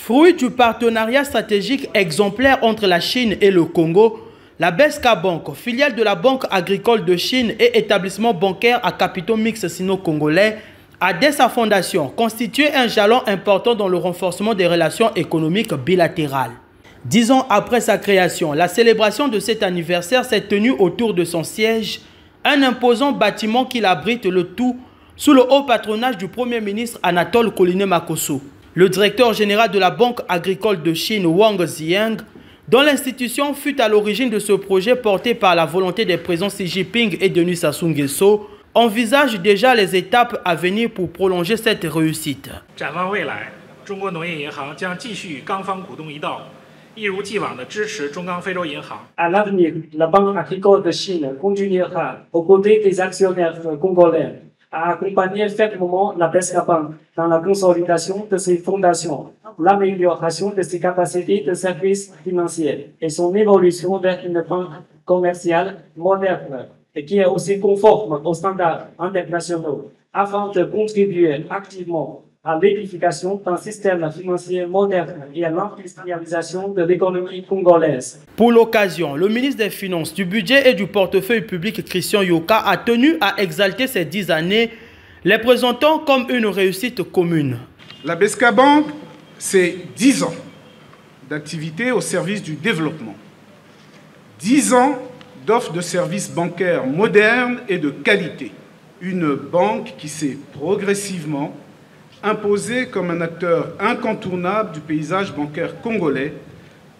Fruit du partenariat stratégique exemplaire entre la Chine et le Congo, la BESCA Bank, filiale de la Banque agricole de Chine et établissement bancaire à capitaux mixtes sino-congolais, a dès sa fondation constitué un jalon important dans le renforcement des relations économiques bilatérales. 10 ans après sa création, la célébration de cet anniversaire s'est tenue autour de son siège, un imposant bâtiment qui abrite le tout sous le haut patronage du Premier ministre Anatole Koliné-Makosso. Le directeur général de la Banque agricole de Chine, Wang Ziyang, dont l'institution fut à l'origine de ce projet porté par la volonté des présidents Xi Jinping et Denis Sassou Nguesso, envisage déjà les étapes à venir pour prolonger cette réussite. À l'avenir, la Banque agricole de Chine continuera, aux côtés des actionnaires congolais, à accompagner fermement la BESCA Bank dans la consolidation de ses fondations, l'amélioration de ses capacités de services financiers et son évolution vers une banque commerciale moderne et qui est aussi conforme aux standards internationaux afin de contribuer activement à l'édification d'un système financier moderne et à l'industrialisation de l'économie congolaise. Pour l'occasion, le ministre des Finances, du Budget et du Portefeuille public, Christian Yoka, a tenu à exalter ces 10 années, les présentant comme une réussite commune. La BESCA Bank, c'est 10 ans d'activité au service du développement. 10 ans d'offre de services bancaires modernes et de qualité. Une banque qui s'est progressivement imposée comme un acteur incontournable du paysage bancaire congolais,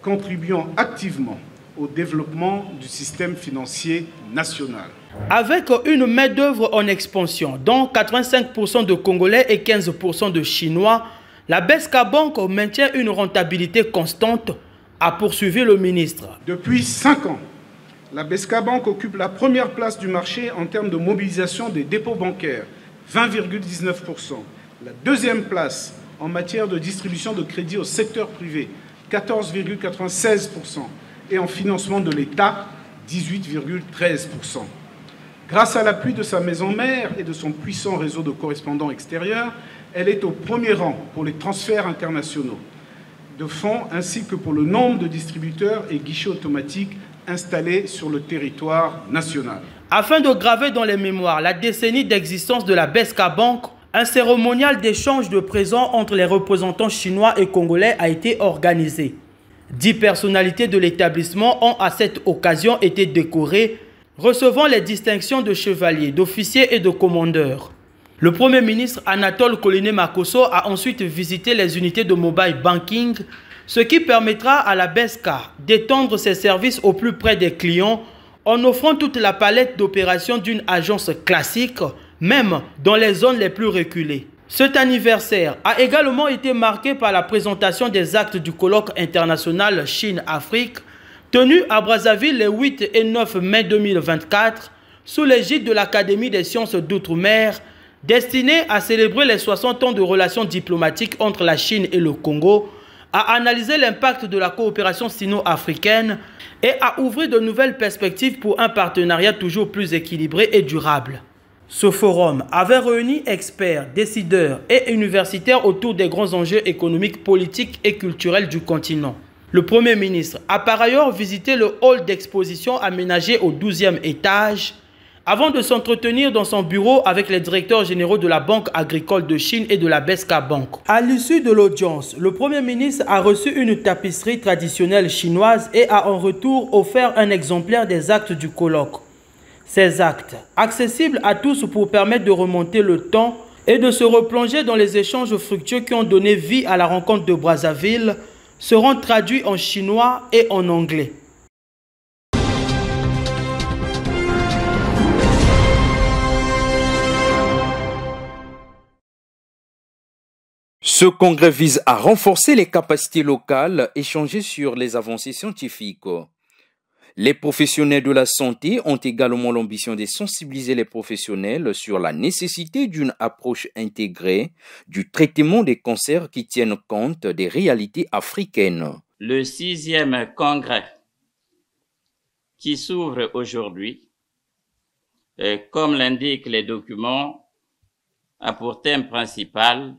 contribuant activement au développement du système financier national. Avec une main-d'œuvre en expansion, dont 85% de Congolais et 15% de Chinois, la BESCA Bank maintient une rentabilité constante, a poursuivi le ministre. Depuis 5 ans, la BESCA Bank occupe la première place du marché en termes de mobilisation des dépôts bancaires, 20,19%. La deuxième place en matière de distribution de crédit au secteur privé, 14,96%. Et en financement de l'État, 18,13%. Grâce à l'appui de sa maison mère et de son puissant réseau de correspondants extérieurs, elle est au premier rang pour les transferts internationaux de fonds ainsi que pour le nombre de distributeurs et guichets automatiques installés sur le territoire national. Afin de graver dans les mémoires la décennie d'existence de la BESCA Bank, un cérémonial d'échange de présents entre les représentants chinois et congolais a été organisé. 10 personnalités de l'établissement ont à cette occasion été décorées, recevant les distinctions de chevaliers, d'officiers et de commandeurs. Le Premier ministre Anatole Koliné-Makosso a ensuite visité les unités de mobile banking, ce qui permettra à la BESCA d'étendre ses services au plus près des clients en offrant toute la palette d'opérations d'une agence classique, même dans les zones les plus reculées. Cet anniversaire a également été marqué par la présentation des actes du colloque international Chine-Afrique, tenu à Brazzaville les 8 et 9 mai 2024, sous l'égide de l'Académie des sciences d'outre-mer, destiné à célébrer les 60 ans de relations diplomatiques entre la Chine et le Congo, à analyser l'impact de la coopération sino-africaine et à ouvrir de nouvelles perspectives pour un partenariat toujours plus équilibré et durable. Ce forum avait réuni experts, décideurs et universitaires autour des grands enjeux économiques, politiques et culturels du continent. Le Premier ministre a par ailleurs visité le hall d'exposition aménagé au 12e étage avant de s'entretenir dans son bureau avec les directeurs généraux de la Banque agricole de Chine et de la BESCA Bank. À l'issue de l'audience, le Premier ministre a reçu une tapisserie traditionnelle chinoise et a en retour offert un exemplaire des actes du colloque. Ces actes, accessibles à tous pour permettre de remonter le temps et de se replonger dans les échanges fructueux qui ont donné vie à la rencontre de Brazzaville, seront traduits en chinois et en anglais. Ce congrès vise à renforcer les capacités locales, échanger sur les avancées scientifiques. Les professionnels de la santé ont également l'ambition de sensibiliser les professionnels sur la nécessité d'une approche intégrée du traitement des cancers qui tiennent compte des réalités africaines. Le 6e congrès qui s'ouvre aujourd'hui, comme l'indiquent les documents, a pour thème principal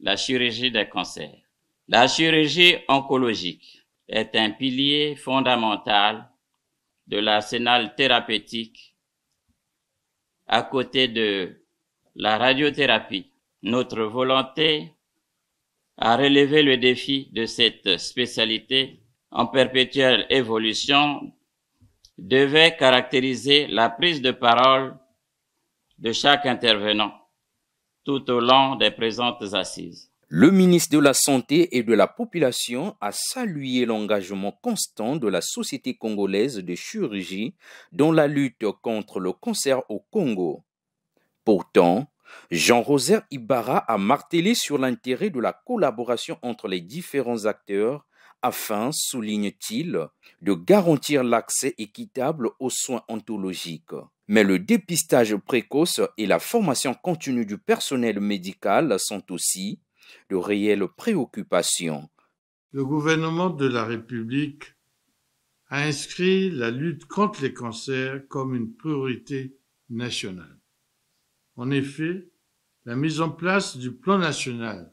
la chirurgie des cancers. La chirurgie oncologique est un pilier fondamental de l'arsenal thérapeutique à côté de la radiothérapie. Notre volonté à relever le défi de cette spécialité en perpétuelle évolution devait caractériser la prise de parole de chaque intervenant tout au long des présentes assises. Le ministre de la Santé et de la Population a salué l'engagement constant de la Société congolaise de chirurgie dans la lutte contre le cancer au Congo. Pourtant, Jean-Rosaire Ibarra a martelé sur l'intérêt de la collaboration entre les différents acteurs afin, souligne-t-il, de garantir l'accès équitable aux soins oncologiques. Mais le dépistage précoce et la formation continue du personnel médical sont aussi de réelles préoccupations. Le gouvernement de la République a inscrit la lutte contre les cancers comme une priorité nationale. En effet, la mise en place du plan national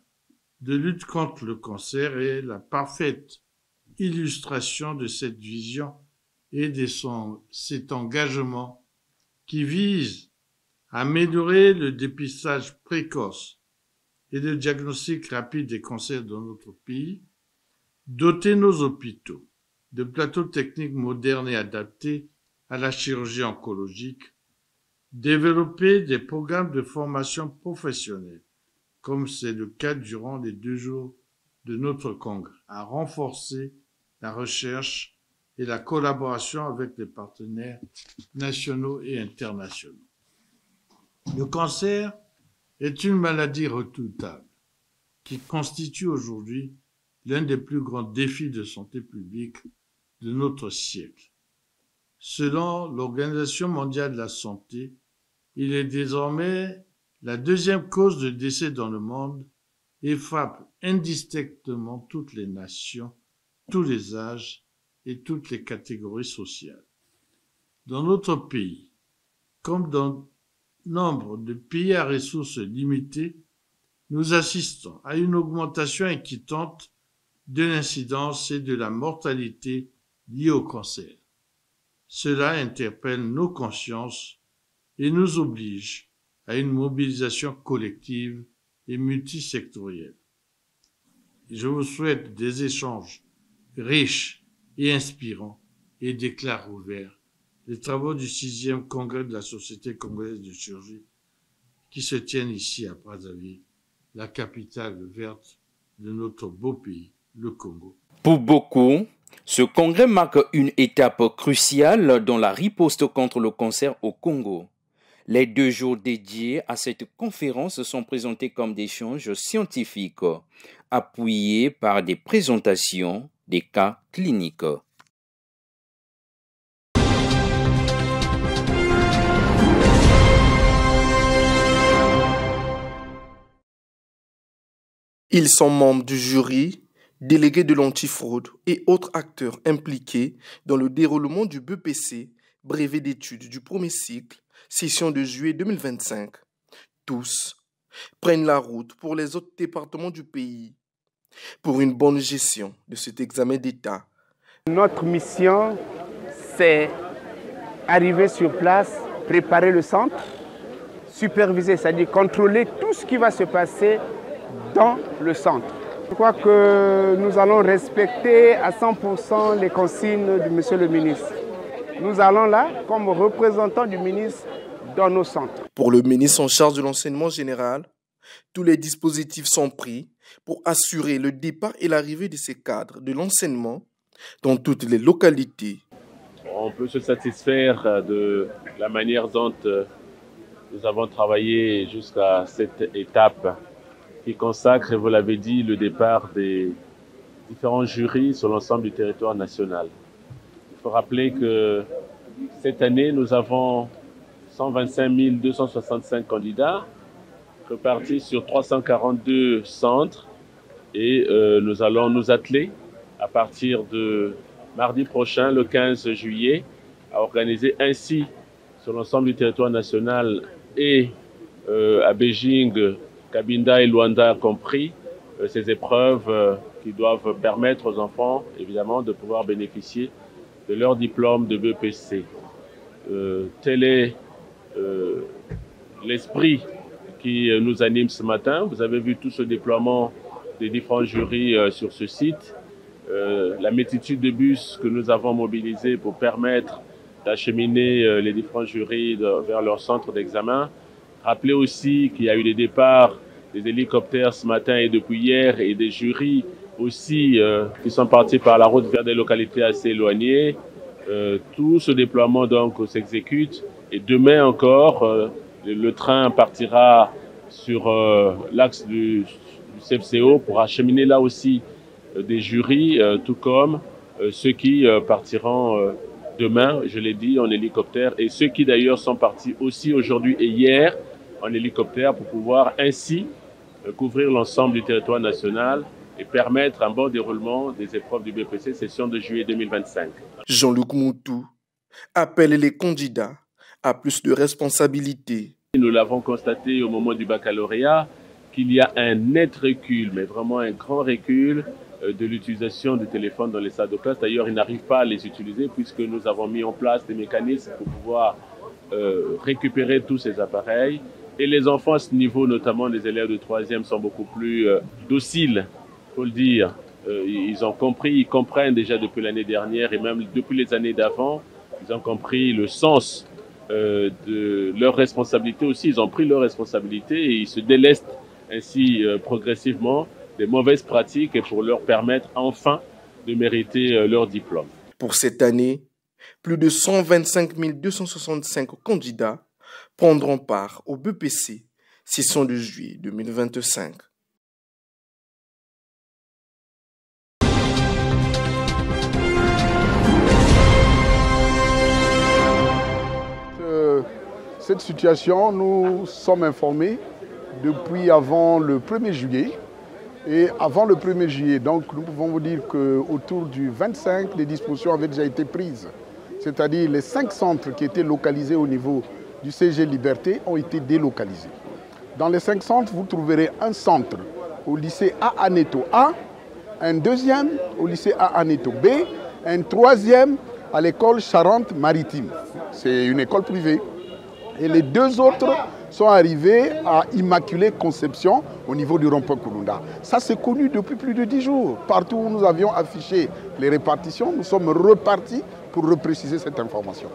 de lutte contre le cancer est la parfaite illustration de cette vision et de cet engagement qui vise à améliorer le dépistage précoce et le diagnostic rapide des cancers dans notre pays, doter nos hôpitaux de plateaux techniques modernes et adaptés à la chirurgie oncologique, développer des programmes de formation professionnelle, comme c'est le cas durant les 2 jours de notre congrès, à renforcer la recherche et la collaboration avec les partenaires nationaux et internationaux. Le cancer est une maladie redoutable qui constitue aujourd'hui l'un des plus grands défis de santé publique de notre siècle. Selon l'Organisation mondiale de la santé, il est désormais la 2e cause de décès dans le monde et frappe indistinctement toutes les nations, tous les âges et toutes les catégories sociales. Dans notre pays, comme dans nombre de pays à ressources limitées, nous assistons à une augmentation inquiétante de l'incidence et de la mortalité liée au cancer. Cela interpelle nos consciences et nous oblige à une mobilisation collective et multisectorielle. Je vous souhaite des échanges riches et inspirants et déclare ouverts les travaux du 6e congrès de la Société congolaise de chirurgie qui se tiennent ici à Brazzaville, la capitale verte de notre beau pays, le Congo. Pour beaucoup, ce congrès marque une étape cruciale dans la riposte contre le cancer au Congo. Les 2 jours dédiés à cette conférence sont présentés comme des échanges scientifiques, appuyés par des présentations des cas cliniques. Ils sont membres du jury, délégués de l'antifraude et autres acteurs impliqués dans le déroulement du BEPC, brevet d'études du premier cycle, session de juillet 2025. Tous prennent la route pour les autres départements du pays pour une bonne gestion de cet examen d'État. Notre mission, c'est arriver sur place, préparer le centre, superviser, c'est-à-dire contrôler tout ce qui va se passer dans le centre. Je crois que nous allons respecter à 100% les consignes du monsieur le ministre. Nous allons là comme représentants du ministre dans nos centres. Pour le ministre en charge de l'enseignement général, tous les dispositifs sont pris pour assurer le départ et l'arrivée de ces cadres de l'enseignement dans toutes les localités. On peut se satisfaire de la manière dont nous avons travaillé jusqu'à cette étape qui consacre, vous l'avez dit, le départ des différents jurys sur l'ensemble du territoire national. Il faut rappeler que cette année, nous avons 125 265 candidats répartis sur 342 centres et nous allons nous atteler à partir de mardi prochain, le 15 juillet, à organiser ainsi sur l'ensemble du territoire national et à Beijing, Cabinda et Luanda compris, ces épreuves qui doivent permettre aux enfants, évidemment, de pouvoir bénéficier de leur diplôme de BEPC. Tel est l'esprit qui nous anime ce matin. Vous avez vu tout ce déploiement des différents jurys sur ce site. La multitude de bus que nous avons mobilisés pour permettre d'acheminer les différents jurys vers leur centre d'examen. Rappelez aussi qu'il y a eu des départs des hélicoptères ce matin et depuis hier et des jurys aussi qui sont partis par la route vers des localités assez éloignées. Tout ce déploiement donc s'exécute et demain encore le train partira sur l'axe du CFCO pour acheminer là aussi des jurys, tout comme ceux qui partiront demain, je l'ai dit, en hélicoptère, et ceux qui d'ailleurs sont partis aussi aujourd'hui et hier en hélicoptère pour pouvoir ainsi couvrir l'ensemble du territoire national et permettre un bon déroulement des épreuves du BEPC session de juillet 2025. Jean-Luc Moutou appelle les candidats à plus de responsabilités. Nous l'avons constaté au moment du baccalauréat qu'il y a un net recul, mais vraiment un grand recul de l'utilisation du téléphone dans les salles de classe. D'ailleurs, ils n'arrivent pas à les utiliser puisque nous avons mis en place des mécanismes pour pouvoir récupérer tous ces appareils. Et les enfants à ce niveau, notamment les élèves de 3e, sont beaucoup plus dociles, il faut le dire. Ils ont compris, ils comprennent déjà depuis l'année dernière et même depuis les années d'avant, ils ont compris le sens de leurs responsabilités aussi. Ils ont pris leurs responsabilités et ils se délestent ainsi progressivement des mauvaises pratiques et pour leur permettre enfin de mériter leur diplôme. Pour cette année, plus de 125 265 candidats prendront part au BEPC session de juillet 2025. Cette situation, nous sommes informés depuis avant le 1er juillet. Et avant le 1er juillet, donc nous pouvons vous dire qu'autour du 25, les dispositions avaient déjà été prises. C'est-à-dire les 5 centres qui étaient localisés au niveau du CG Liberté ont été délocalisés. Dans les 5 centres, vous trouverez un centre au lycée A Aneto A, un deuxième au lycée A Aneto B, un troisième à l'école Charente-Maritime. C'est une école privée. Et les 2 autres sont arrivés à Immaculée Conception au niveau du rond-point Koulounda. Ça, c'est connu depuis plus de 10 jours. Partout où nous avions affiché les répartitions, nous sommes repartis pour repréciser cette information.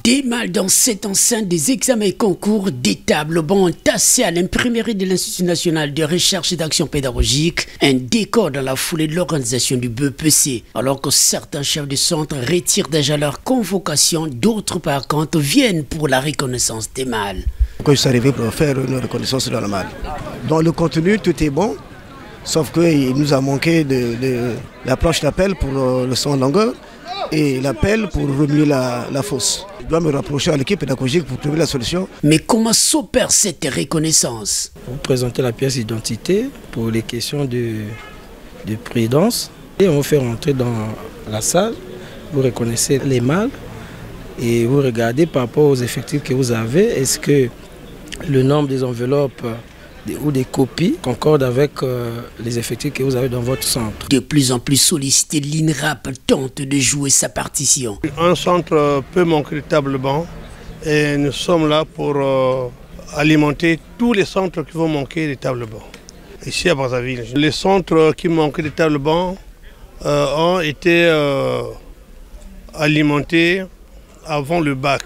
Démal dans cette enceinte des examens et concours des tables bancs tassés à l'imprimerie de l'Institut national de recherche et d'action pédagogique, un décor dans la foulée de l'organisation du BEPC. Alors que certains chefs de centre retirent déjà leur convocation, d'autres par contre viennent pour la reconnaissance des mâles. Je suis arrivé pour faire une reconnaissance dans le mâle. Dans le contenu, tout est bon, sauf qu'il nous a manqué de la planche d'appel pour le son en longueur et l'appel pour remuer la fosse. Je dois me rapprocher à l'équipe pédagogique pour trouver la solution. Mais comment s'opère cette reconnaissance? Vous présentez la pièce d'identité pour les questions de prudence. Et on vous fait rentrer dans la salle, vous reconnaissez les mâles et vous regardez par rapport aux effectifs que vous avez. Est-ce que le nombre des enveloppes ou des copies concordent avec les effectifs que vous avez dans votre centre? De plus en plus sollicité, l'INRAP tente de jouer sa partition. Un centre peut manquer de table banc et nous sommes là pour alimenter tous les centres qui vont manquer de table banc. Ici à Brazzaville, les centres qui manquaient de table banc ont été alimentés avant le bac.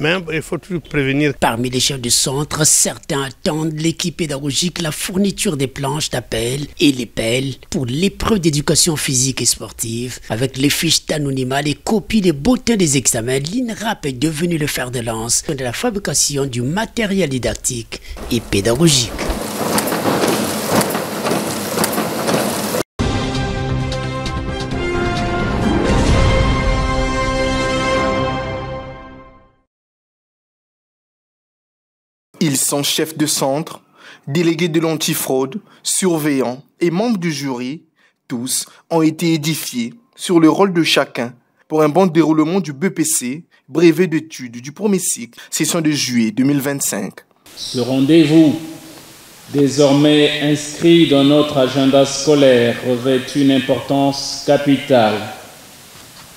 Mais il faut toujours prévenir. Parmi les chefs de centre, certains attendent l'équipe pédagogique la fourniture des planches d'appel et les pelles pour l'épreuve d'éducation physique et sportive. Avec les fiches d'anonymat, les copies des bulletins des examens, l'INRAP est devenu le fer de lance de la fabrication du matériel didactique et pédagogique. Ils sont chefs de centre, délégués de l'antifraude, surveillants et membres du jury. Tous ont été édifiés sur le rôle de chacun pour un bon déroulement du BPC, brevet d'études du premier cycle, session de juillet 2025. Ce rendez-vous, désormais inscrit dans notre agenda scolaire, revêt une importance capitale.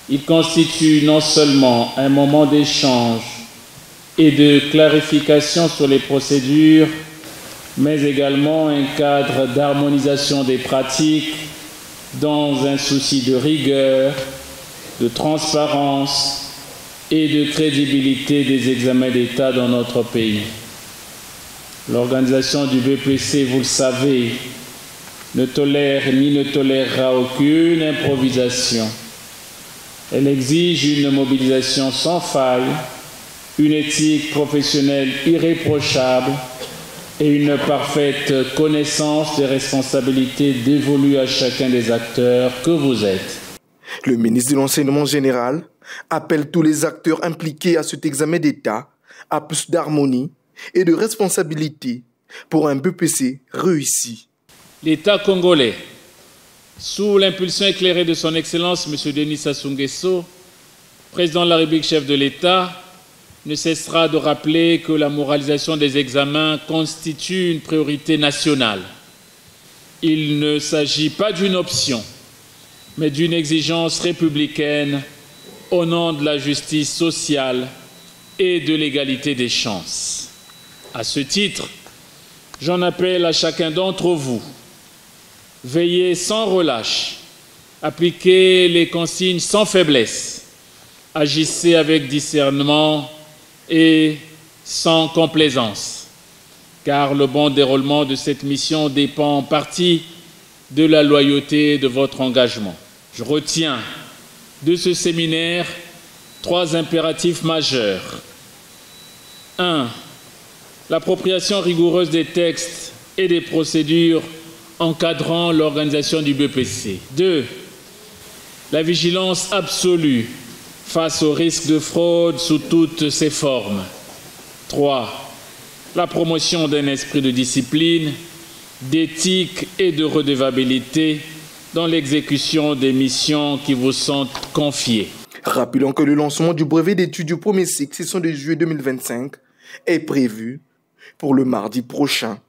Il constitue non seulement un moment d'échange et de clarification sur les procédures, mais également un cadre d'harmonisation des pratiques dans un souci de rigueur, de transparence et de crédibilité des examens d'État dans notre pays. L'organisation du BPC, vous le savez, ne tolère ni ne tolérera aucune improvisation. Elle exige une mobilisation sans faille, une éthique professionnelle irréprochable et une parfaite connaissance des responsabilités dévolues à chacun des acteurs que vous êtes. Le ministre de l'Enseignement général appelle tous les acteurs impliqués à cet examen d'État à plus d'harmonie et de responsabilité pour un BPC réussi. L'État congolais, sous l'impulsion éclairée de son Excellence M. Denis Sassou Nguesso, président de la République, chef de l'État, ne cessera de rappeler que la moralisation des examens constitue une priorité nationale. Il ne s'agit pas d'une option, mais d'une exigence républicaine au nom de la justice sociale et de l'égalité des chances. À ce titre, j'en appelle à chacun d'entre vous. Veillez sans relâche, appliquez les consignes sans faiblesse, agissez avec discernement et sans complaisance, car le bon déroulement de cette mission dépend en partie de la loyauté et de votre engagement. Je retiens de ce séminaire 3 impératifs majeurs. 1. L'appropriation rigoureuse des textes et des procédures encadrant l'organisation du BPC. 2. La vigilance absolue face au risque de fraude sous toutes ses formes. 3. La promotion d'un esprit de discipline, d'éthique et de redevabilité dans l'exécution des missions qui vous sont confiées. Rappelons que le lancement du brevet d'études du premier cycle, session de juillet 2025, est prévu pour le mardi prochain.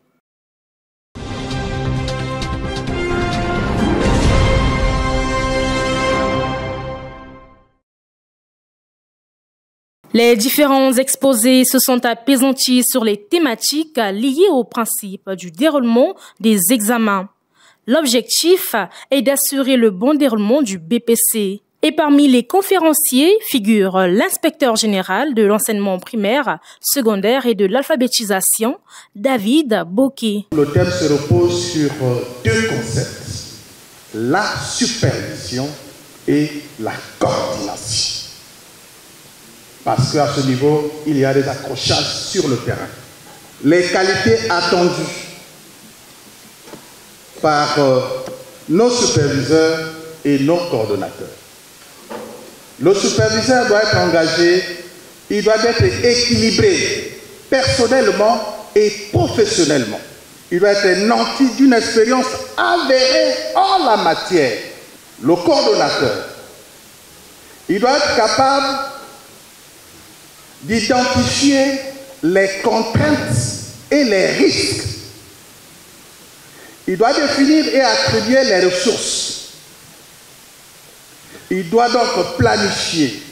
Les différents exposés se sont appesantis sur les thématiques liées au principe du déroulement des examens. L'objectif est d'assurer le bon déroulement du BPC. Et parmi les conférenciers figure l'inspecteur général de l'enseignement primaire, secondaire et de l'alphabétisation, David Boké. Le thème se repose sur 2 concepts, la supervision et la coordination. Parce qu'à ce niveau, il y a des accrochages sur le terrain. Les qualités attendues par nos superviseurs et nos coordonnateurs. Le superviseur doit être engagé, il doit être équilibré personnellement et professionnellement. Il doit être nanti d'une expérience avérée en la matière. Le coordonnateur, il doit être capable d'identifier les contraintes et les risques. Il doit définir et attribuer les ressources. Il doit donc planifier,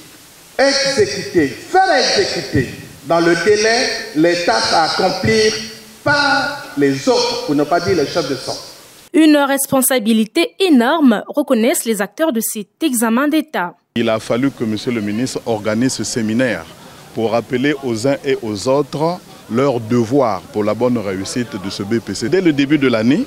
exécuter, faire exécuter dans le délai les tâches à accomplir par les autres, pour ne pas dire les chefs de centre. Une responsabilité énorme reconnaissent les acteurs de cet examen d'État. Il a fallu que M. le ministre organise ce séminaire pour rappeler aux uns et aux autres leur devoir pour la bonne réussite de ce BPC. Dès le début de l'année,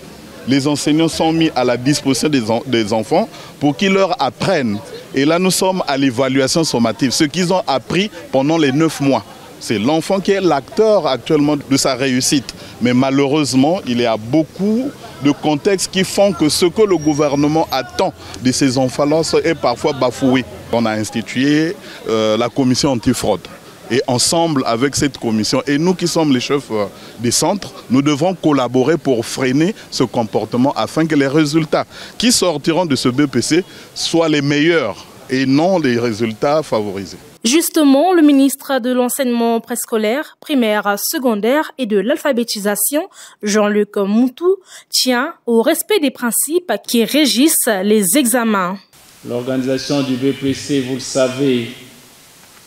les enseignants sont mis à la disposition des enfants pour qu'ils leur apprennent. Et là, nous sommes à l'évaluation sommative, ce qu'ils ont appris pendant les 9 mois. C'est l'enfant qui est l'acteur actuellement de sa réussite. Mais malheureusement, il y a beaucoup de contextes qui font que ce que le gouvernement attend de ces enfants-là est parfois bafoué. On a institué la commission antifraude. Et ensemble avec cette commission, et nous qui sommes les chefs des centres, nous devons collaborer pour freiner ce comportement afin que les résultats qui sortiront de ce BPC soient les meilleurs et non les résultats favorisés. Justement, le ministre de l'enseignement préscolaire, primaire, secondaire et de l'alphabétisation, Jean-Luc Moutou, tient au respect des principes qui régissent les examens. L'organisation du BPC, vous le savez,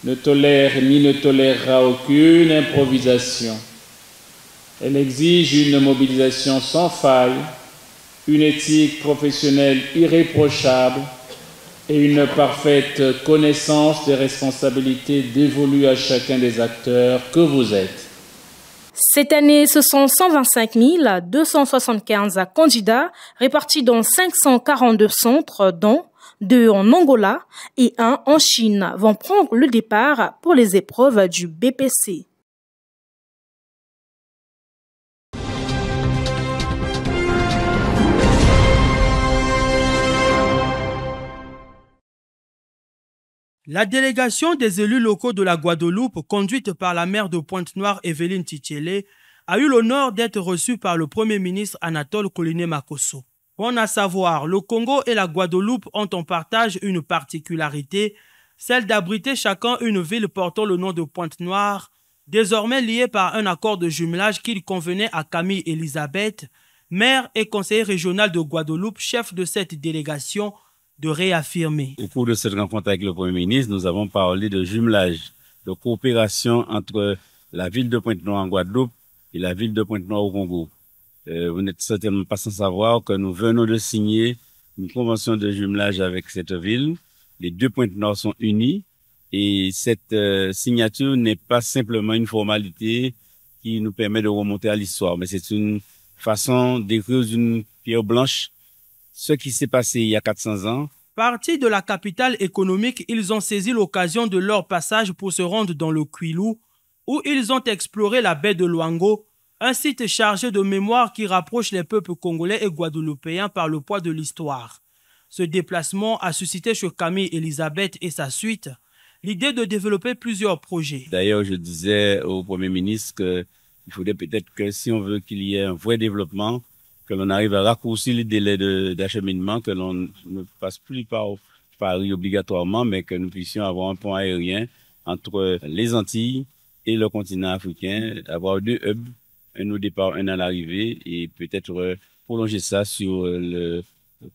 ne tolère ni ne tolérera aucune improvisation. Elle exige une mobilisation sans faille, une éthique professionnelle irréprochable et une parfaite connaissance des responsabilités dévolues à chacun des acteurs que vous êtes. Cette année, ce sont 125 275 candidats répartis dans 542 centres, dont 2 en Angola et 1 en Chine, vont prendre le départ pour les épreuves du BPC. La délégation des élus locaux de la Guadeloupe, conduite par la maire de Pointe-Noire, Evelyne Titiélé, a eu l'honneur d'être reçue par le Premier ministre Anatole Koliné-Makosso. Bon à savoir, le Congo et la Guadeloupe ont en partage une particularité, celle d'abriter chacun une ville portant le nom de Pointe-Noire, désormais liée par un accord de jumelage qu'il convenait à Camille Elisabeth, maire et conseiller régional de Guadeloupe, chef de cette délégation, de réaffirmer. Au cours de cette rencontre avec le Premier ministre, nous avons parlé de jumelage, de coopération entre la ville de Pointe-Noire en Guadeloupe et la ville de Pointe-Noire au Congo. Vous n'êtes certainement pas sans savoir que nous venons de signer une convention de jumelage avec cette ville. Les deux Pointe-Noire sont unis et cette signature n'est pas simplement une formalité qui nous permet de remonter à l'histoire, mais c'est une façon d'écrire d'une pierre blanche ce qui s'est passé il y a 400 ans. Partis de la capitale économique, ils ont saisi l'occasion de leur passage pour se rendre dans le Kwilu, où ils ont exploré la baie de Luango, un site chargé de mémoire qui rapproche les peuples congolais et guadeloupéens par le poids de l'histoire. Ce déplacement a suscité chez Camille Elisabeth et sa suite l'idée de développer plusieurs projets. D'ailleurs, je disais au Premier ministre qu'il faudrait peut-être que si on veut qu'il y ait un vrai développement, que l'on arrive à raccourcir les délais d'acheminement, que l'on ne passe plus par Paris obligatoirement, mais que nous puissions avoir un pont aérien entre les Antilles et le continent africain, avoir 2 hubs, un au départ, un à l'arrivée, et peut-être prolonger ça sur le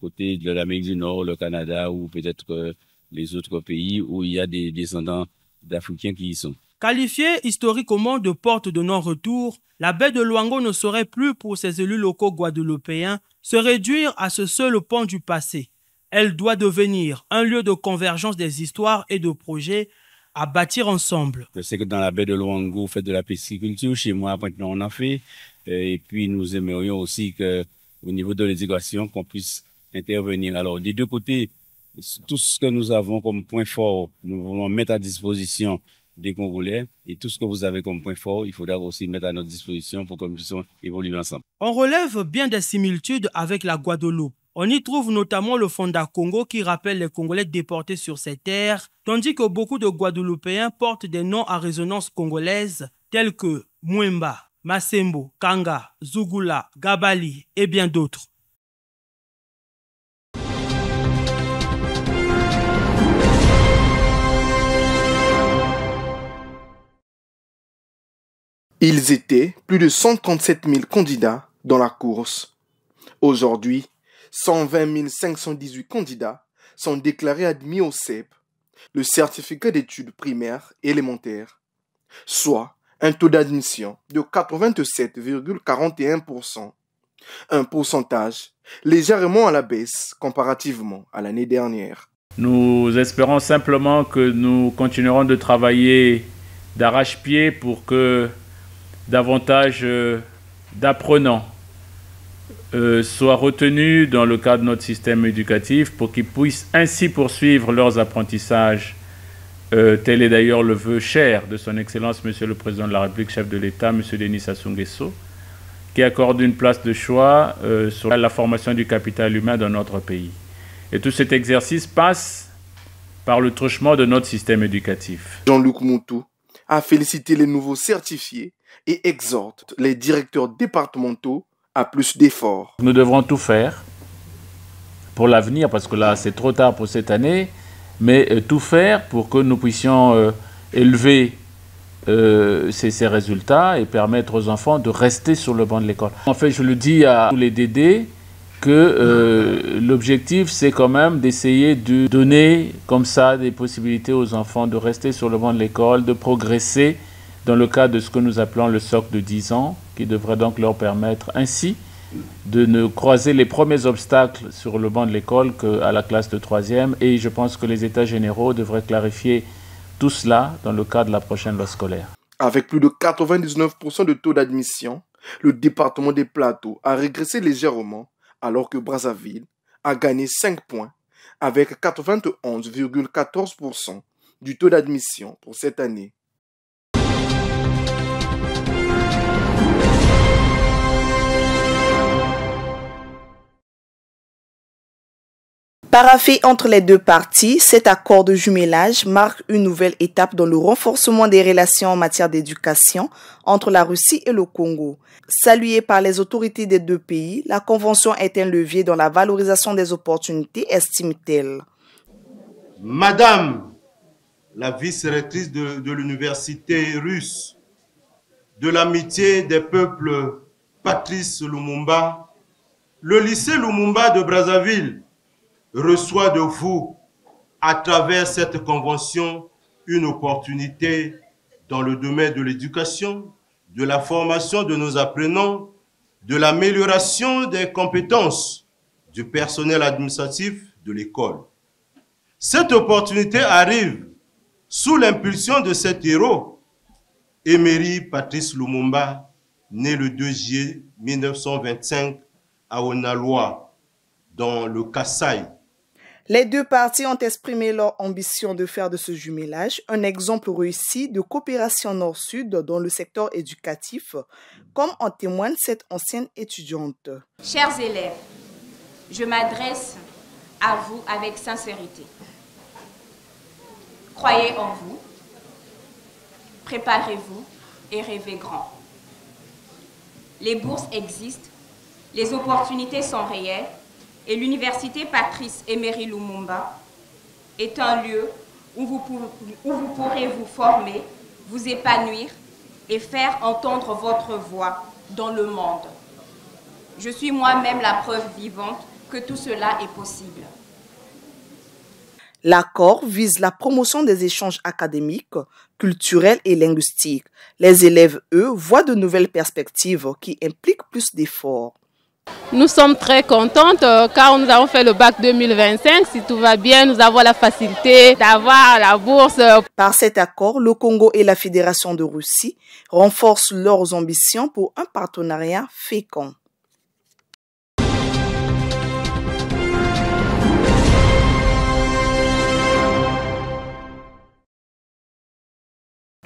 côté de l'Amérique du Nord, le Canada, ou peut-être les autres pays où il y a des descendants d'Africains qui y sont. Qualifiée historiquement de porte de non-retour, la baie de Luango ne saurait plus pour ces élus locaux guadeloupéens se réduire à ce seul pont du passé. Elle doit devenir un lieu de convergence des histoires et de projets à bâtir ensemble. Je sais que dans la baie de Luango, vous faites de la pisciculture, chez moi à Pointe-Noire on en fait, et puis nous aimerions aussi qu'au niveau de l'éducation, qu'on puisse intervenir. Alors des deux côtés, tout ce que nous avons comme point fort, nous voulons mettre à disposition des Congolais, et tout ce que vous avez comme point fort, il faudra aussi mettre à notre disposition pour que nous puissions évoluer ensemble. On relève bien des similitudes avec la Guadeloupe. On y trouve notamment le Fonda Congo qui rappelle les Congolais déportés sur ces terres, tandis que beaucoup de Guadeloupéens portent des noms à résonance congolaise tels que Mwemba, Masembo, Kanga, Zugula, Gabali et bien d'autres. Ils étaient plus de 137 000 candidats dans la course. Aujourd'hui, 120 518 candidats sont déclarés admis au CEP, le certificat d'études primaires élémentaires, soit un taux d'admission de 87,41%, un pourcentage légèrement à la baisse comparativement à l'année dernière. Nous espérons simplement que nous continuerons de travailler d'arrache-pied pour que davantage d'apprenants soient retenus dans le cadre de notre système éducatif pour qu'ils puissent ainsi poursuivre leurs apprentissages. Tel est d'ailleurs le vœu cher de son Excellence, Monsieur le Président de la République, chef de l'État, Monsieur Denis Sassou Nguesso, qui accorde une place de choix sur la formation du capital humain dans notre pays. Et tout cet exercice passe par le truchement de notre système éducatif. Jean-Luc Moutou a félicité les nouveaux certifiés et exhorte les directeurs départementaux à plus d'efforts. Nous devrons tout faire pour l'avenir, parce que là, c'est trop tard pour cette année, mais tout faire pour que nous puissions élever ces résultats et permettre aux enfants de rester sur le banc de l'école. En fait, je le dis à tous les DD que l'objectif, c'est quand même d'essayer de donner comme ça des possibilités aux enfants de rester sur le banc de l'école, de progresser dans le cadre de ce que nous appelons le socle de 10 ans, qui devrait donc leur permettre ainsi de ne croiser les premiers obstacles sur le banc de l'école qu'à la classe de 3e. Et je pense que les États généraux devraient clarifier tout cela dans le cadre de la prochaine loi scolaire. Avec plus de 99% de taux d'admission, le département des Plateaux a régressé légèrement, alors que Brazzaville a gagné 5 points avec 91,14% du taux d'admission pour cette année. Paraphé entre les deux parties, cet accord de jumelage marque une nouvelle étape dans le renforcement des relations en matière d'éducation entre la Russie et le Congo. Saluée par les autorités des deux pays, la convention est un levier dans la valorisation des opportunités, estime-t-elle. Madame la vice-rectrice de l'université russe de l'amitié des peuples Patrice Lumumba, le lycée Lumumba de Brazzaville reçoit de vous, à travers cette convention, une opportunité dans le domaine de l'éducation, de la formation de nos apprenants, de l'amélioration des compétences du personnel administratif de l'école. Cette opportunité arrive sous l'impulsion de cet héros, Emery Patrice Lumumba, né le 2 juillet 1925 à Onaloa, dans le Kasaï. Les deux parties ont exprimé leur ambition de faire de ce jumelage un exemple réussi de coopération nord-sud dans le secteur éducatif, comme en témoigne cette ancienne étudiante. Chers élèves, je m'adresse à vous avec sincérité. Croyez en vous, préparez-vous et rêvez grand. Les bourses existent, les opportunités sont réelles, et l'université Patrice Emery Lumumba est un lieu où vous pourrez vous former, vous épanouir et faire entendre votre voix dans le monde. Je suis moi-même la preuve vivante que tout cela est possible. L'accord vise la promotion des échanges académiques, culturels et linguistiques. Les élèves, eux, voient de nouvelles perspectives qui impliquent plus d'efforts. Nous sommes très contentes car nous avons fait le bac 2025. Si tout va bien, nous avons la facilité d'avoir la bourse. Par cet accord, le Congo et la Fédération de Russie renforcent leurs ambitions pour un partenariat fécond.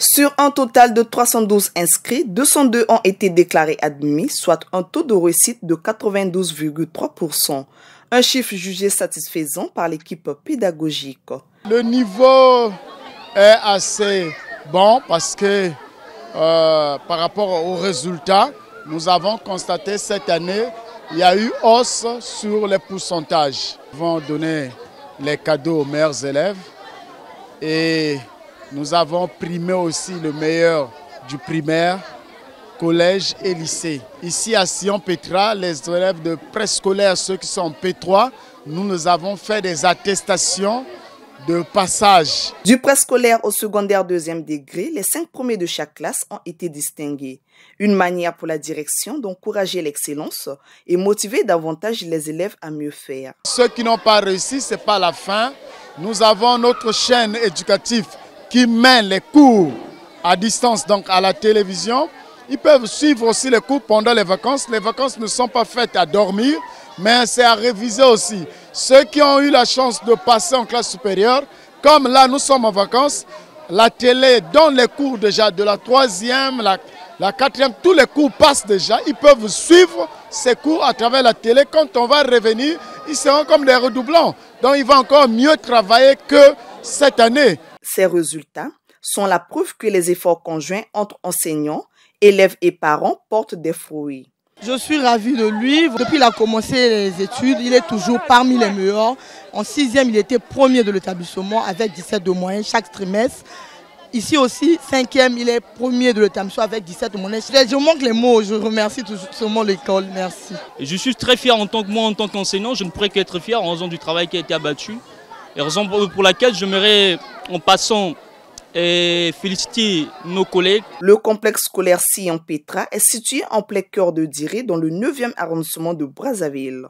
Sur un total de 312 inscrits, 202 ont été déclarés admis, soit un taux de réussite de 92,3%. Un chiffre jugé satisfaisant par l'équipe pédagogique. Le niveau est assez bon parce que par rapport aux résultats, nous avons constaté cette année, il y a eu hausse sur les pourcentages. Nous avons donné les cadeaux aux meilleurs élèves et nous avons primé aussi le meilleur du primaire, collège et lycée. Ici à Sion-Petra, les élèves de préscolaire, ceux qui sont en P3, nous avons fait des attestations de passage. Du préscolaire au secondaire 2e degré, les 5 premiers de chaque classe ont été distingués. Une manière pour la direction d'encourager l'excellence et motiver davantage les élèves à mieux faire. Ceux qui n'ont pas réussi, ce n'est pas la fin. Nous avons notre chaîne éducative qui mène les cours à distance, donc à la télévision. Ils peuvent suivre aussi les cours pendant les vacances. Les vacances ne sont pas faites à dormir, mais c'est à réviser aussi. Ceux qui ont eu la chance de passer en classe supérieure, comme là nous sommes en vacances, la télé donne les cours déjà de la 3e, la 4e, tous les cours passent déjà. Ils peuvent suivre ces cours à travers la télé. Quand on va revenir, ils seront comme des redoublants. Donc ils vont encore mieux travailler que cette année. Ces résultats sont la preuve que les efforts conjoints entre enseignants, élèves et parents portent des fruits. Je suis ravie de lui. Depuis qu'il a commencé les études, il est toujours parmi les meilleurs. En 6e, il était premier de l'établissement avec 17 de moyenne chaque trimestre. Ici aussi, 5e, il est premier de l'établissement avec 17 de moyenne. Je manque les mots, je remercie tout simplement l'école. Merci. Et je suis très fier en tant qu'enseignant, je ne pourrais qu'être fier en raison du travail qui a été abattu. Et raison pour laquelle j'aimerais, en passant, féliciter nos collègues. Le complexe scolaire Sion Petra est situé en plein cœur de Diré, dans le 9e arrondissement de Brazzaville.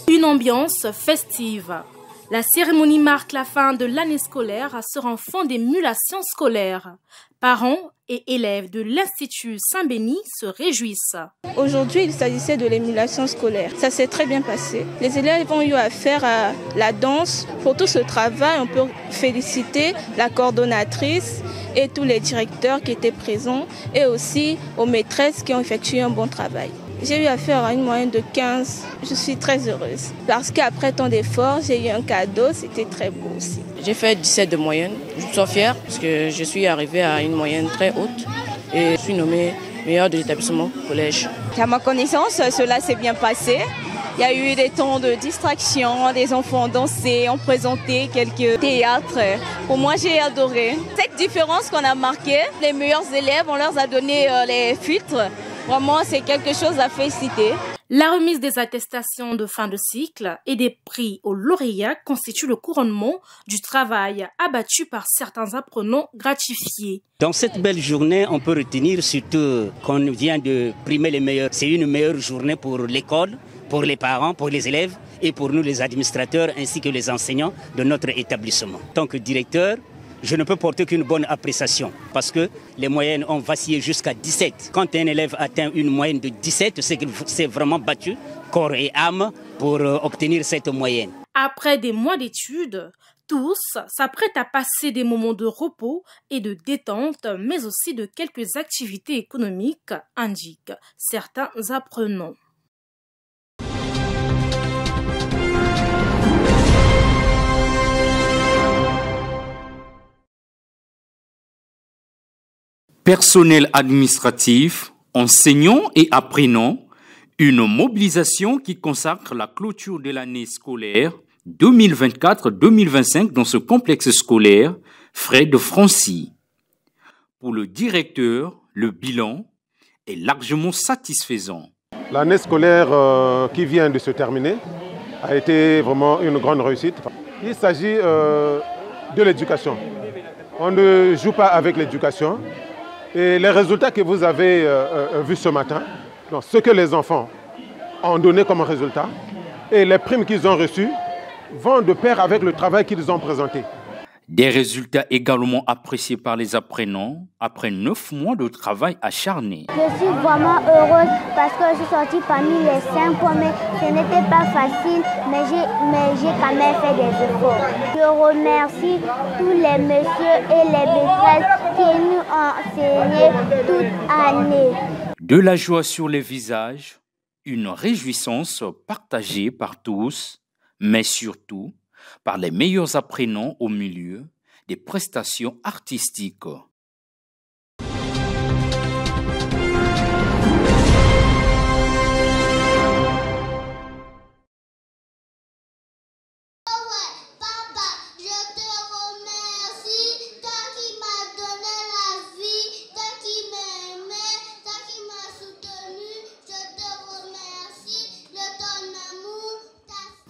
Une ambiance festive. La cérémonie marque la fin de l'année scolaire sur un fond d'émulation scolaire. Parents et élèves de l'Institut Saint-Béni se réjouissent. Aujourd'hui, il s'agissait de l'émulation scolaire. Ça s'est très bien passé. Les élèves ont eu affaire à la danse. Pour tout ce travail, on peut féliciter la coordonnatrice et tous les directeurs qui étaient présents et aussi aux maîtresses qui ont effectué un bon travail. J'ai eu affaire à une moyenne de 15. Je suis très heureuse parce qu'après tant d'efforts, j'ai eu un cadeau. C'était très beau aussi. J'ai fait 17 de moyenne. Je suis fière parce que je suis arrivée à une moyenne très haute et je suis nommée meilleure de l'établissement collège. À ma connaissance, cela s'est bien passé. Il y a eu des temps de distraction, des enfants ont dansé, ont présenté quelques théâtres. Pour moi, j'ai adoré. Cette différence qu'on a marquée, les meilleurs élèves, on leur a donné les filtres. Vraiment, c'est quelque chose à féliciter. La remise des attestations de fin de cycle et des prix aux lauréats constitue le couronnement du travail abattu par certains apprenants gratifiés. Dans cette belle journée, on peut retenir surtout qu'on vient de primer les meilleurs. C'est une meilleure journée pour l'école, pour les parents, pour les élèves et pour nous les administrateurs ainsi que les enseignants de notre établissement. En tant que directeur, je ne peux porter qu'une bonne appréciation parce que les moyennes ont vacillé jusqu'à 17. Quand un élève atteint une moyenne de 17, c'est qu'il s'est vraiment battu, corps et âme, pour obtenir cette moyenne. Après des mois d'études, tous s'apprêtent à passer des moments de repos et de détente, mais aussi de quelques activités économiques, indiquent certains apprenants. Personnel administratif, enseignants et apprenants, une mobilisation qui consacre la clôture de l'année scolaire 2024-2025 dans ce complexe scolaire Fred Francy. Pour le directeur, le bilan est largement satisfaisant. L'année scolaire qui vient de se terminer a été vraiment une grande réussite. Il s'agit de l'éducation. On ne joue pas avec l'éducation. Et les résultats que vous avez vus ce matin, donc ce que les enfants ont donné comme résultat et les primes qu'ils ont reçues vont de pair avec le travail qu'ils ont présenté. Des résultats également appréciés par les apprenants après 9 mois de travail acharné. Je suis vraiment heureuse parce que je suis sortie parmi les 5 premiers. Ce n'était pas facile, mais j'ai quand même fait des efforts. Je remercie tous les messieurs et les maîtresses qui nous ont enseigné toute l'année. De la joie sur les visages, une réjouissance partagée par tous, mais surtout par les meilleurs apprenants au milieu des prestations artistiques.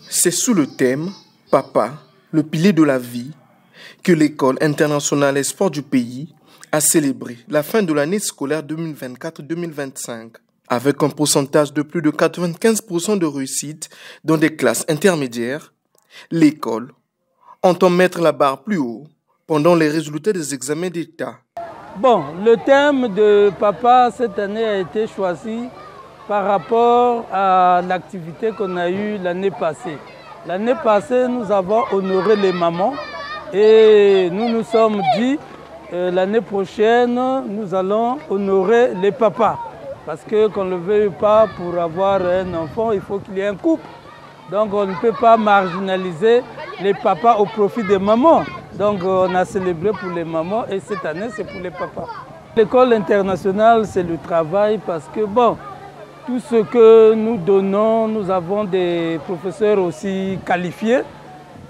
C'est sous le thème « Papa, le pilier de la vie » que l'École internationale Espoir du pays a célébré la fin de l'année scolaire 2024-2025 avec un pourcentage de plus de 95% de réussite dans des classes intermédiaires. L'école entend mettre la barre plus haut pendant les résultats des examens d'État. Bon, le thème de Papa cette année a été choisi par rapport à l'activité qu'on a eue l'année passée. L'année passée, nous avons honoré les mamans et nous nous sommes dit l'année prochaine, nous allons honorer les papas. Parce que qu'on ne le veuille pas, pour avoir un enfant, il faut qu'il y ait un couple. Donc on ne peut pas marginaliser les papas au profit des mamans. Donc on a célébré pour les mamans et cette année c'est pour les papas. L'école internationale c'est le travail parce que bon, tout ce que nous donnons, nous avons des professeurs aussi qualifiés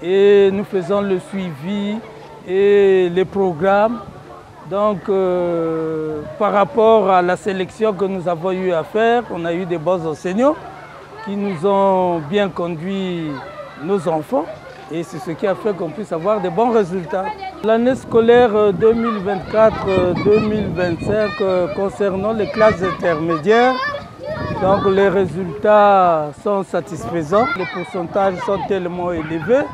et nous faisons le suivi et les programmes. Donc par rapport à la sélection que nous avons eu à faire, on a eu des bons enseignants qui nous ont bien conduit nos enfants et c'est ce qui a fait qu'on puisse avoir de bons résultats. L'année scolaire 2024-2025 concernant les classes intermédiaires, donc les résultats sont satisfaisants, les pourcentages sont tellement élevés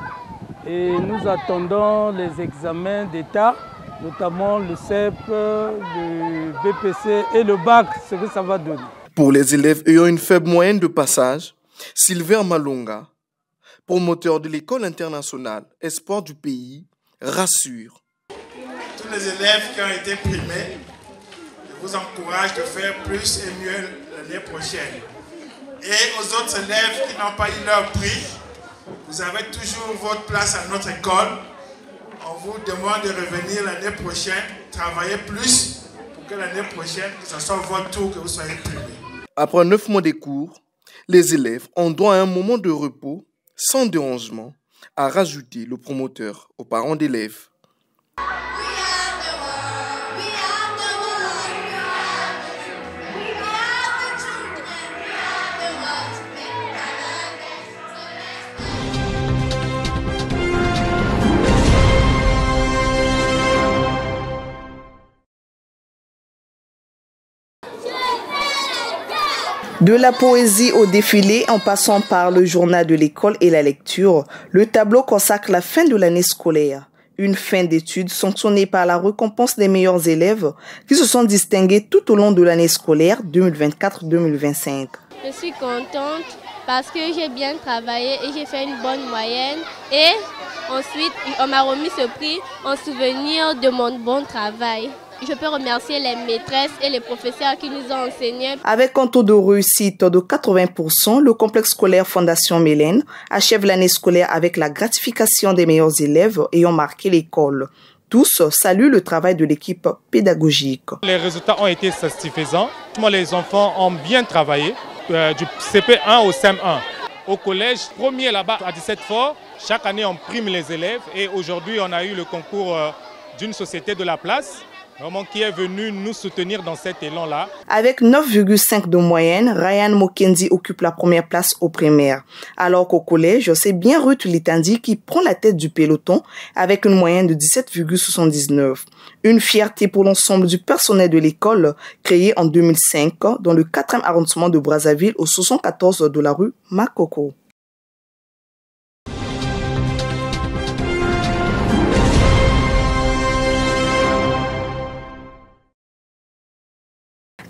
et nous attendons les examens d'État, notamment le CEP, le BPC et le bac, ce que ça va donner. Pour les élèves ayant une faible moyenne de passage, Sylvain Malonga, promoteur de l'école internationale Espoir du pays, rassure. Tous les élèves qui ont été primés, je vous encourage de faire plus et mieux l'année prochaine. Et aux autres élèves qui n'ont pas eu leur prix, vous avez toujours votre place à notre école. On vous demande de revenir l'année prochaine, travailler plus pour que l'année prochaine, que ce soit votre tour que vous soyez primé. Après 9 mois de cours, les élèves ont droit à un moment de repos sans dérangement, a rajouté le promoteur aux parents d'élèves. De la poésie au défilé, en passant par le journal de l'école et la lecture, le tableau consacre la fin de l'année scolaire. Une fin d'études sanctionnée par la récompense des meilleurs élèves qui se sont distingués tout au long de l'année scolaire 2024-2025. Je suis contente parce que j'ai bien travaillé et j'ai fait une bonne moyenne. Et ensuite, on m'a remis ce prix en souvenir de mon bon travail. Je peux remercier les maîtresses et les professeurs qui nous ont enseigné. Avec un taux de réussite de 80%, le complexe scolaire Fondation Mélène achève l'année scolaire avec la gratification des meilleurs élèves ayant marqué l'école. Tous saluent le travail de l'équipe pédagogique. Les résultats ont été satisfaisants. Les enfants ont bien travaillé, du CP1 au CM1. Au collège, premier là-bas à 17 Fort, chaque année on prime les élèves et aujourd'hui on a eu le concours d'une société de la place. Vraiment qui est venu nous soutenir dans cet élan-là. Avec 9,5 de moyenne, Ryan Mokendi occupe la première place au primaire. Alors qu'au collège, c'est bien Ruth Litandi qui prend la tête du peloton avec une moyenne de 17,79. Une fierté pour l'ensemble du personnel de l'école créée en 2005 dans le 4e arrondissement de Brazzaville au 74 de la rue Makoko.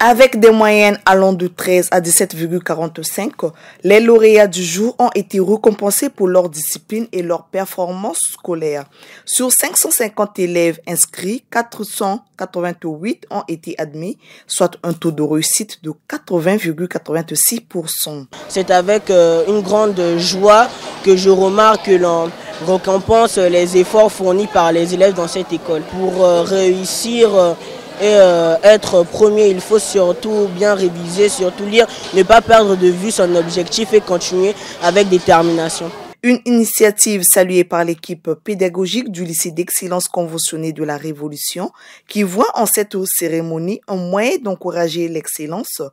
Avec des moyennes allant de 13 à 17,45, les lauréats du jour ont été récompensés pour leur discipline et leur performance scolaire. Sur 550 élèves inscrits, 488 ont été admis, soit un taux de réussite de 80,86%. C'est avec une grande joie que je remarque que l'on récompense les efforts fournis par les élèves dans cette école. Pour réussir et être premier, il faut surtout bien réviser, surtout lire, ne pas perdre de vue son objectif et continuer avec détermination. Une initiative saluée par l'équipe pédagogique du lycée d'excellence conventionné de la Révolution qui voit en cette cérémonie un moyen d'encourager l'excellence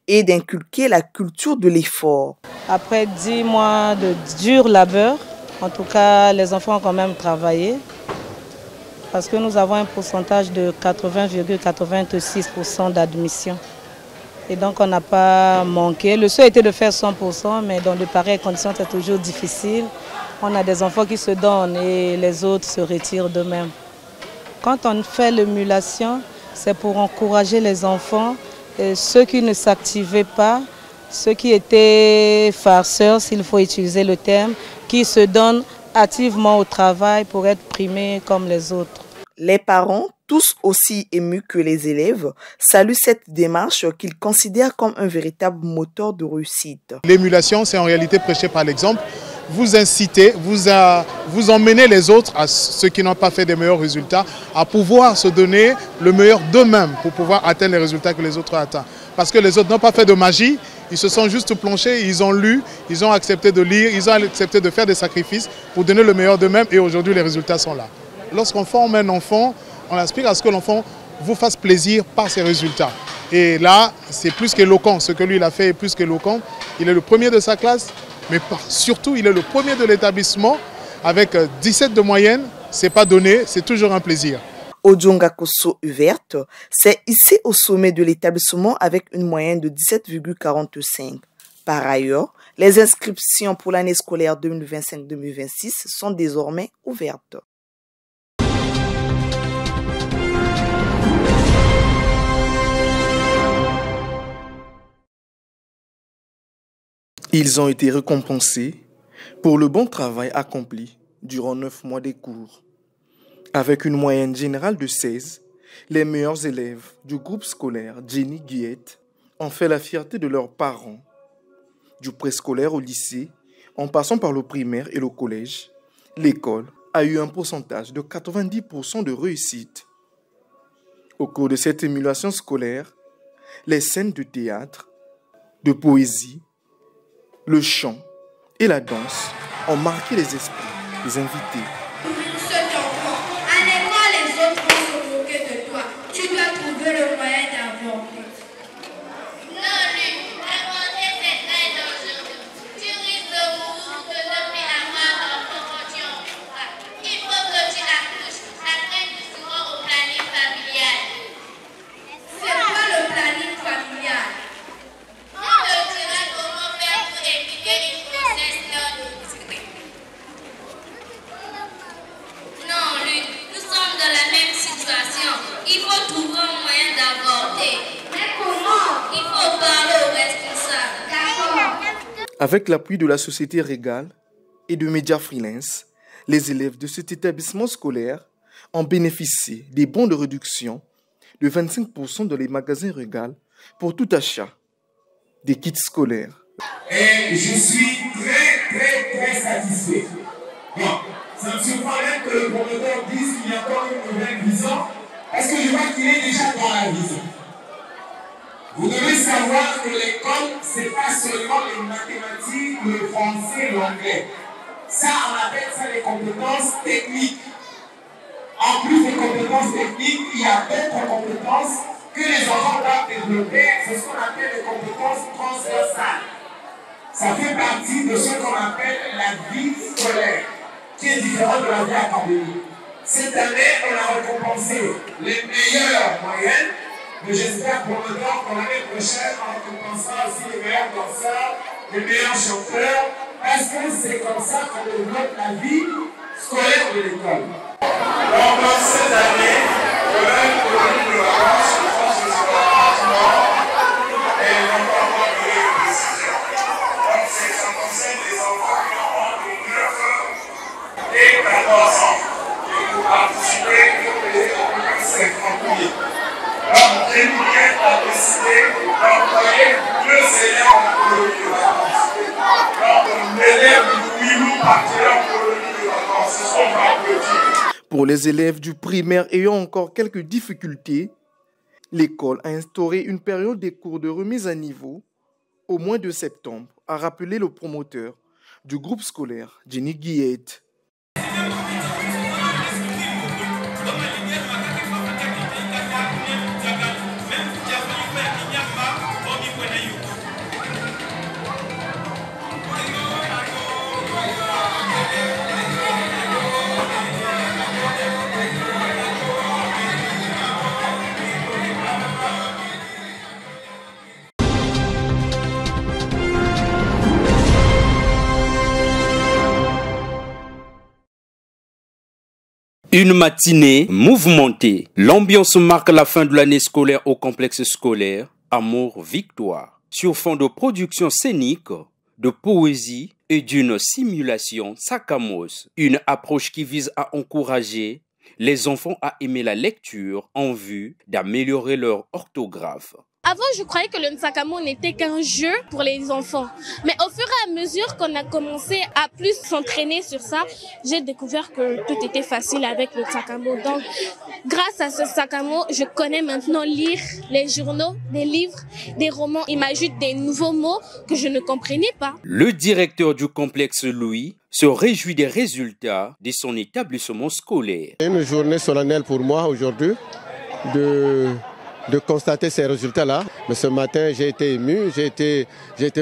et d'inculquer la culture de l'effort. Après 10 mois de dur labeur, en tout cas les enfants ont quand même travaillé. Parce que nous avons un pourcentage de 80,86% d'admission. Et donc on n'a pas manqué. Le souhait était de faire 100%, mais dans de pareilles conditions, c'est toujours difficile. On a des enfants qui se donnent et les autres se retirent d'eux-mêmes. Quand on fait l'émulation, c'est pour encourager les enfants, et ceux qui ne s'activaient pas, ceux qui étaient farceurs, s'il faut utiliser le terme, qui se donnent activement au travail pour être primés comme les autres. Les parents, Tous aussi émus que les élèves saluent cette démarche qu'ils considèrent comme un véritable moteur de réussite. L'émulation, c'est en réalité prêcher par l'exemple. Vous incitez, vous emmenez les autres, à ceux qui n'ont pas fait des meilleurs résultats, à pouvoir se donner le meilleur d'eux-mêmes pour pouvoir atteindre les résultats que les autres ont atteints. Parce que les autres n'ont pas fait de magie, ils se sont juste planchés, ils ont lu, ils ont accepté de lire, ils ont accepté de faire des sacrifices pour donner le meilleur d'eux-mêmes et aujourd'hui les résultats sont là. Lorsqu'on forme un enfant, on aspire à ce que l'enfant vous fasse plaisir par ses résultats. Et là, c'est plus qu'éloquent. Ce que lui il a fait est plus qu'éloquent. Il est le premier de sa classe, mais surtout, il est le premier de l'établissement avec 17 de moyenne. Ce n'est pas donné, c'est toujours un plaisir. Odjonga Kosso Uverte s'est hissé au sommet de l'établissement avec une moyenne de 17,45. Par ailleurs, les inscriptions pour l'année scolaire 2025-2026 sont désormais ouvertes. Ils ont été récompensés pour le bon travail accompli durant 9 mois des cours. Avec une moyenne générale de 16, les meilleurs élèves du groupe scolaire Jenny Guillette ont fait la fierté de leurs parents. Du préscolaire au lycée, en passant par le primaire et le collège, l'école a eu un pourcentage de 90% de réussite. Au cours de cette émulation scolaire, les scènes de théâtre, de poésie, le chant et la danse ont marqué les esprits des invités. Ce enfant, à l'école, les autres vont se moquer de toi. Tu dois trouver le moyen d'inventer. Non, Luc, inventer c'est très dangereux. Tu risques de mourir depuis avoir l'enfant quand tu en feras. Il faut que tu l'accouches. Après, tu seras au planning familial. C'est quoi le planning familial? On te dira comment faire pour éviter une grossesse non désirée. Non, Luc, nous sommes dans la même situation. Il faut trouver un moyen d'avorter. Mais comment? Il faut parler aux responsables. D'accord. Avec l'appui de la société Régale et de Média Freelance, les élèves de cet établissement scolaire ont bénéficié des bons de réduction de 25% dans les magasins Régale pour tout achat des kits scolaires. Et je suis très satisfait. Bon, ça me surprend même que le promoteur dise qu'il y a encore une nouvelle vision, parce que je vois qu'il est déjà dans la vision. Vous devez savoir que l'école, ce n'est pas seulement les mathématiques, le français, l'anglais. Ça, on appelle ça les compétences techniques. En plus des compétences techniques, il y a d'autres compétences que les enfants doivent développer. C'est ce qu'on appelle les compétences transversales. Ça fait partie de ce qu'on appelle la vie scolaire, qui est différente de la vie académique. Cette année, on a récompensé les meilleures moyennes, mais j'espère pour le temps qu'en l'année prochaine, on récompensera aussi les meilleurs danseurs, les meilleurs chanteurs, parce que c'est comme ça qu'on développe la vie scolaire de l'école. Donc, dans cette année, je vais une colonie de vacances, je pense que c'est pas pratiquement, et on va avoir des décisions. Donc, ça concerne les enfants qui ont entre 9 et 14 ans. Et pour participer, il faut payer au moins 50 000. Donc, Jenny a décidé d'envoyer 2 élèves en colonie de vacances. Donc, l'élève du Wilou partira en colonie de vacances. C'est ce qu'on va applaudir. Pour les élèves du primaire ayant encore quelques difficultés, l'école a instauré une période des cours de remise à niveau au mois de septembre, a rappelé le promoteur du groupe scolaire, Jenny Guillette. Une matinée mouvementée. L'ambiance marque la fin de l'année scolaire au complexe scolaire Amour Victoire. Sur fond de production scénique, de poésie et d'une simulation sakamos. Une approche qui vise à encourager les enfants à aimer la lecture en vue d'améliorer leur orthographe. Avant, je croyais que le Ntsakamo n'était qu'un jeu pour les enfants. Mais au fur et à mesure qu'on a commencé à plus s'entraîner sur ça, j'ai découvert que tout était facile avec le Ntsakamo. Donc, grâce à ce Ntsakamo, je connais maintenant lire les journaux, des livres, des romans. Il m'ajoute des nouveaux mots que je ne comprenais pas. Le directeur du complexe Louis se réjouit des résultats de son établissement scolaire. C'est une journée solennelle pour moi aujourd'hui de constater ces résultats-là. Mais ce matin, j'ai été ému, j'ai été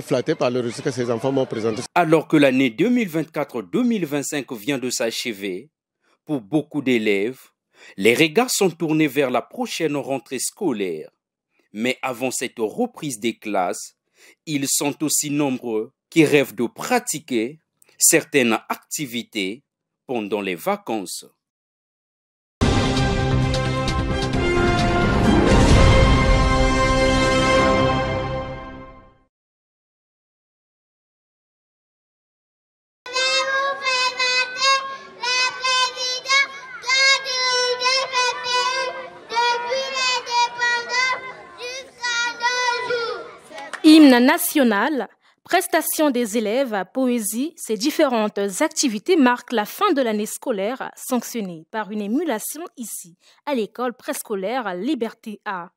flatté par le résultat que ces enfants m'ont présenté. Alors que l'année 2024-2025 vient de s'achever, pour beaucoup d'élèves, les regards sont tournés vers la prochaine rentrée scolaire. Mais avant cette reprise des classes, ils sont aussi nombreux qui rêvent de pratiquer certaines activités pendant les vacances. Hymne national, prestation des élèves, poésie, ces différentes activités marquent la fin de l'année scolaire sanctionnée par une émulation ici, à l'école préscolaire Liberté A.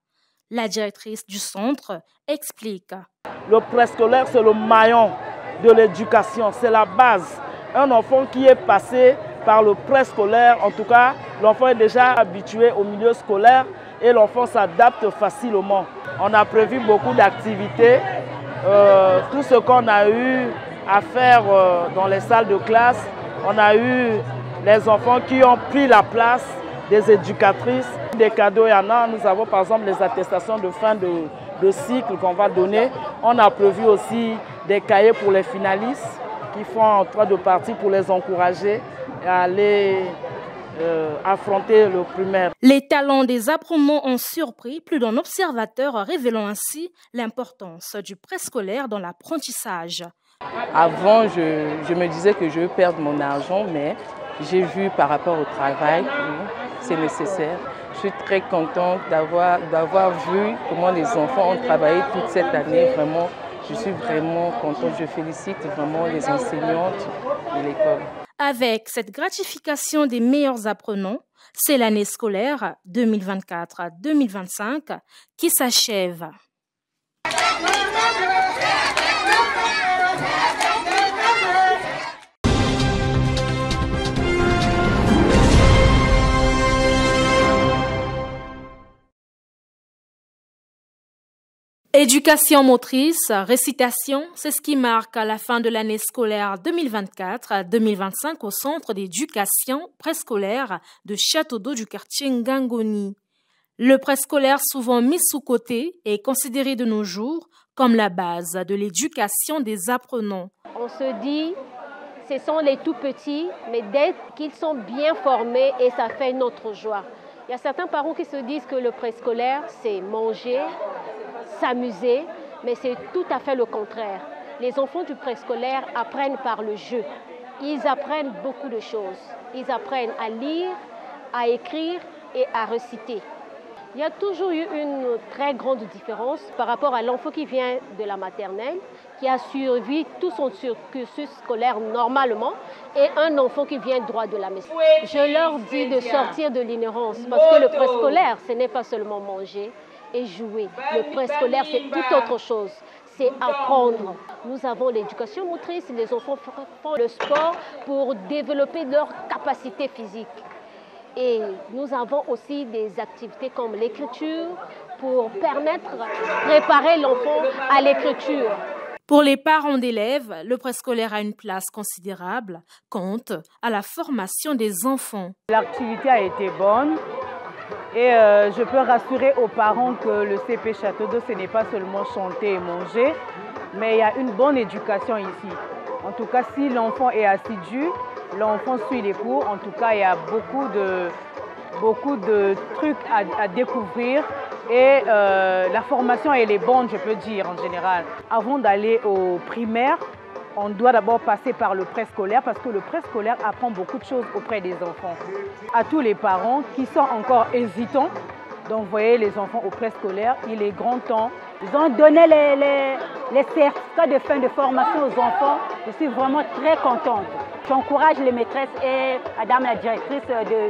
La directrice du centre explique. Le préscolaire, c'est le maillon de l'éducation, c'est la base. Un enfant qui est passé par le préscolaire, en tout cas, l'enfant est déjà habitué au milieu scolaire et l'enfant s'adapte facilement. On a prévu beaucoup d'activités. Tout ce qu'on a eu à faire dans les salles de classe, on a eu les enfants qui ont pris la place des éducatrices. Des cadeaux, il y en a. Nous avons par exemple les attestations de fin de cycle qu'on va donner. On a prévu aussi des cahiers pour les finalistes qui font en train de partir pour les encourager à aller affronter le primaire. Les talents des apprenants ont surpris plus d'un observateur, révélant ainsi l'importance du préscolaire dans l'apprentissage. Avant, je me disais que je vais perdre mon argent, mais j'ai vu par rapport au travail que c'est nécessaire. Je suis très contente d'avoir vu comment les enfants ont travaillé toute cette année. Vraiment, je suis vraiment contente. Je félicite vraiment les enseignantes de l'école. Avec cette gratification des meilleurs apprenants, c'est l'année scolaire 2024-2025 qui s'achève. Éducation motrice, récitation, c'est ce qui marque à la fin de l'année scolaire 2024-2025 au centre d'éducation préscolaire de Château-d'Eau du quartier Ngangoni. Le préscolaire, souvent mis sous côté, est considéré de nos jours comme la base de l'éducation des apprenants. On se dit, ce sont les tout petits, mais dès qu'ils sont bien formés, et ça fait notre joie. Il y a certains parents qui se disent que le préscolaire, c'est manger, s'amuser, mais c'est tout à fait le contraire. Les enfants du préscolaire apprennent par le jeu. Ils apprennent beaucoup de choses. Ils apprennent à lire, à écrire et à réciter. Il y a toujours eu une très grande différence par rapport à l'enfant qui vient de la maternelle, qui a suivi tout son cursus scolaire normalement, et un enfant qui vient droit de la maison. Je leur dis de sortir de l'ignorance, parce que le préscolaire, ce n'est pas seulement manger et jouer. Le préscolaire, c'est tout autre chose. C'est apprendre. Nous avons l'éducation motrice, les enfants font le sport pour développer leur capacité physique. Et nous avons aussi des activités comme l'écriture pour préparer l'enfant à l'écriture. Pour les parents d'élèves, le préscolaire a une place considérable quant à la formation des enfants. L'activité a été bonne et je peux rassurer aux parents que le CP Château-d'Eau, ce n'est pas seulement chanter et manger, mais il y a une bonne éducation ici. En tout cas, si l'enfant est assidu, l'enfant suit les cours. En tout cas, il y a beaucoup de trucs à découvrir. Et la formation, elle est bonne, je peux dire, en général. Avant d'aller au primaire, On doit d'abord passer par le préscolaire parce que le préscolaire apprend beaucoup de choses auprès des enfants. À tous les parents qui sont encore hésitants d'envoyer les enfants au préscolaire, il est grand temps. Ils ont donné les certificats de fin de formation aux enfants. Je suis vraiment très contente. J'encourage les maîtresses et madame la directrice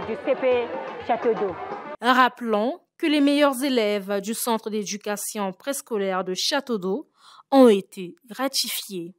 du CP Château d'Eau. Rappelons que les meilleurs élèves du centre d'éducation préscolaire de Château d'Eau ont été gratifiés.